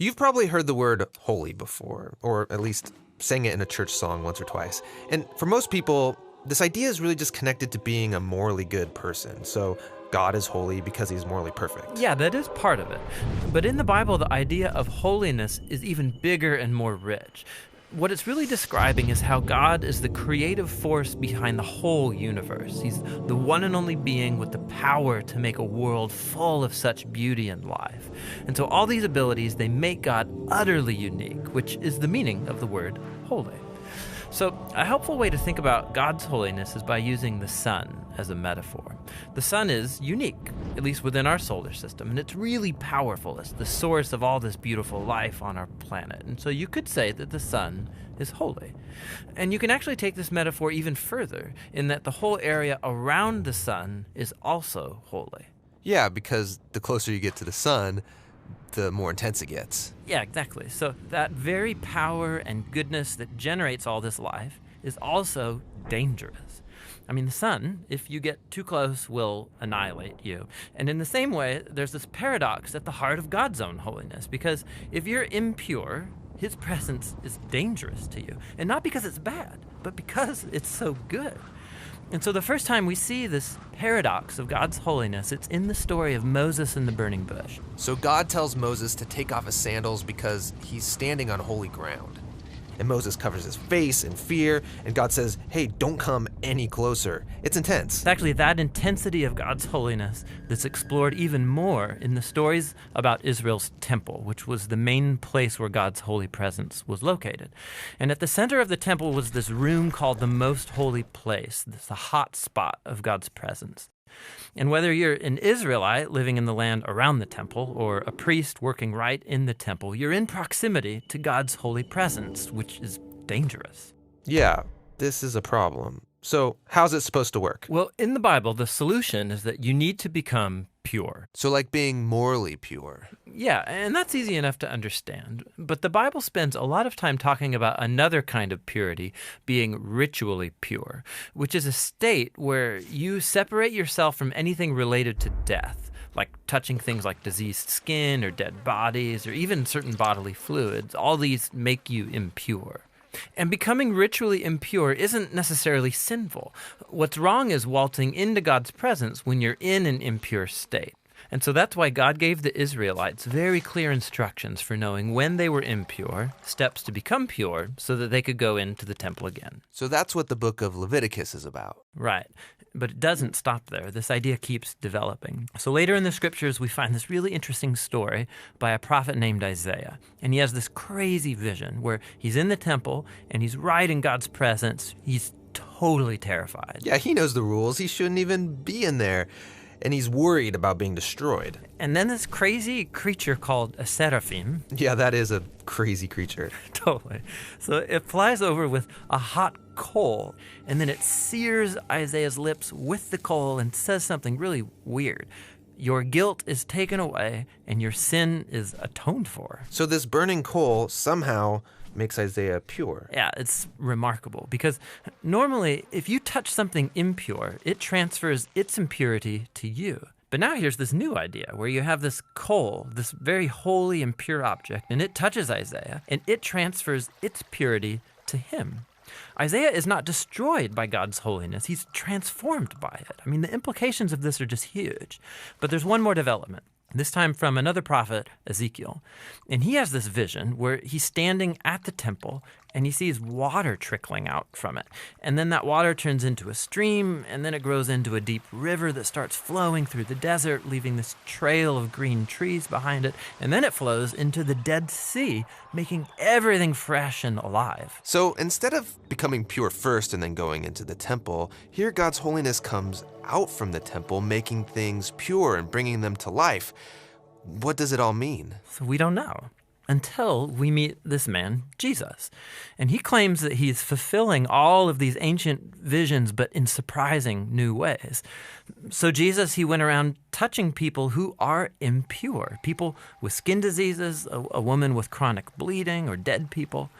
You've probably heard the word holy before, or at least sang it in a church song once or twice. And for most people, this idea is really just connected to being a morally good person. So God is holy because he's morally perfect. Yeah, that is part of it. But in the Bible, the idea of holiness is even bigger and more rich. What it's really describing is how God is the creative force behind the whole universe. He's the one and only being with the power to make a world full of such beauty and life. And so all these abilities, they make God utterly unique, which is the meaning of the word holy. So a helpful way to think about God's holiness is by using the sun as a metaphor. The sun is unique, at least within our solar system, and it's really powerful. It's the source of all this beautiful life on our planet. And so you could say that the sun is holy. And you can actually take this metaphor even further in that the whole area around the sun is also holy. Yeah, because the closer you get to the sun, the more intense it gets. Yeah, exactly. So that very power and goodness that generates all this life is also dangerous. I mean, the sun, if you get too close, will annihilate you. And in the same way, there's this paradox at the heart of God's own holiness, because if you're impure, his presence is dangerous to you. And not because it's bad, but because it's so good. And so the first time we see this paradox of God's holiness, it's in the story of Moses and the burning bush. So God tells Moses to take off his sandals because he's standing on holy ground. And Moses covers his face in fear, and God says, hey, don't come any closer. It's intense. It's actually that intensity of God's holiness that's explored even more in the stories about Israel's temple, which was the main place where God's holy presence was located. And at the center of the temple was this room called the Most Holy Place, this a hot spot of God's presence. And whether you're an Israelite living in the land around the temple or a priest working right in the temple, you're in proximity to God's holy presence, which is dangerous. Yeah, this is a problem. So how's it supposed to work? Well, in the Bible, the solution is that you need to become pure. So like being morally pure. Yeah, and that's easy enough to understand. But the Bible spends a lot of time talking about another kind of purity, being ritually pure, which is a state where you separate yourself from anything related to death, like touching things like diseased skin or dead bodies or even certain bodily fluids. All these make you impure. And becoming ritually impure isn't necessarily sinful. What's wrong is waltzing into God's presence when you're in an impure state. And so that's why God gave the Israelites very clear instructions for knowing when they were impure, steps to become pure, so that they could go into the temple again. So that's what the book of Leviticus is about. Right. But it doesn't stop there. This idea keeps developing. So later in the scriptures, we find this really interesting story by a prophet named Isaiah. And he has this crazy vision where he's in the temple and he's right in God's presence. He's totally terrified. Yeah, he knows the rules. He shouldn't even be in there. And he's worried about being destroyed. And then this crazy creature called a seraphim. Yeah, that is a crazy creature. Totally. So it flies over with a hot coal, and then it sears Isaiah's lips with the coal and says something really weird. Your guilt is taken away, and your sin is atoned for. So this burning coal somehow makes Isaiah pure. Yeah, it's remarkable because normally if you touch something impure, it transfers its impurity to you. But now here's this new idea where you have this coal, this very holy and pure object, and it touches Isaiah, and it transfers its purity to him. Isaiah is not destroyed by God's holiness. He's transformed by it. I mean, the implications of this are just huge. But there's one more development. This time from another prophet, Ezekiel. And he has this vision where he's standing at the temple and he sees water trickling out from it. And then that water turns into a stream, and then it grows into a deep river that starts flowing through the desert, leaving this trail of green trees behind it. And then it flows into the Dead Sea, making everything fresh and alive. So instead of becoming pure first and then going into the temple, here God's holiness comes out from the temple, making things pure and bringing them to life. What does it all mean? So we don't know until we meet this man, Jesus. And he claims that he's fulfilling all of these ancient visions, but in surprising new ways. So Jesus, he went around touching people who are impure, people with skin diseases, a woman with chronic bleeding, or dead people.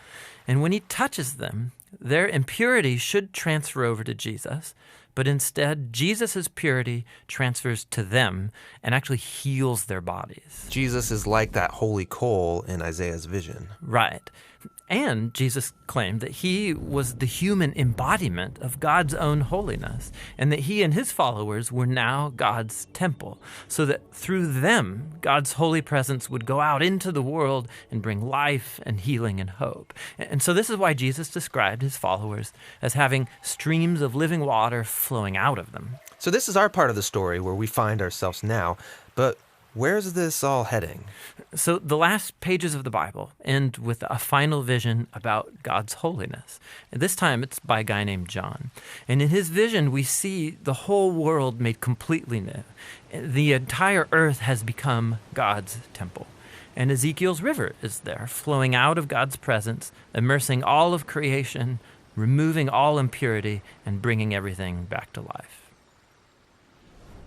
And when he touches them, their impurity should transfer over to Jesus, but instead, Jesus' purity transfers to them and actually heals their bodies. Jesus is like that holy coal in Isaiah's vision. Right. And Jesus claimed that he was the human embodiment of God's own holiness, and that he and his followers were now God's temple, so that through them, God's holy presence would go out into the world and bring life and healing and hope. And so this is why Jesus described his followers as having streams of living water flowing out of them. So this is our part of the story where we find ourselves now, but where's this all heading? So the last pages of the Bible end with a final vision about God's holiness. And this time it's by a guy named John. And in his vision, we see the whole world made completely new. The entire earth has become God's temple. And Ezekiel's river is there, flowing out of God's presence, immersing all of creation, removing all impurity, and bringing everything back to life.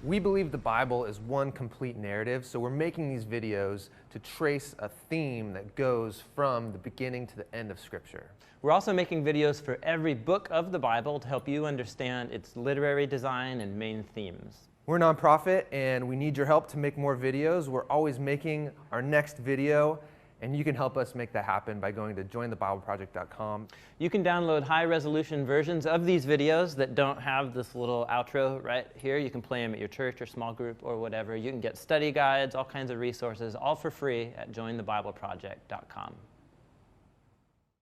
We believe the Bible is one complete narrative, so we're making these videos to trace a theme that goes from the beginning to the end of Scripture. We're also making videos for every book of the Bible to help you understand its literary design and main themes. We're a nonprofit and we need your help to make more videos. We're always making our next video, and you can help us make that happen by going to jointhebibleproject.com. You can download high-resolution versions of these videos that don't have this little outro right here. You can play them at your church or small group or whatever. You can get study guides, all kinds of resources, all for free at jointhebibleproject.com.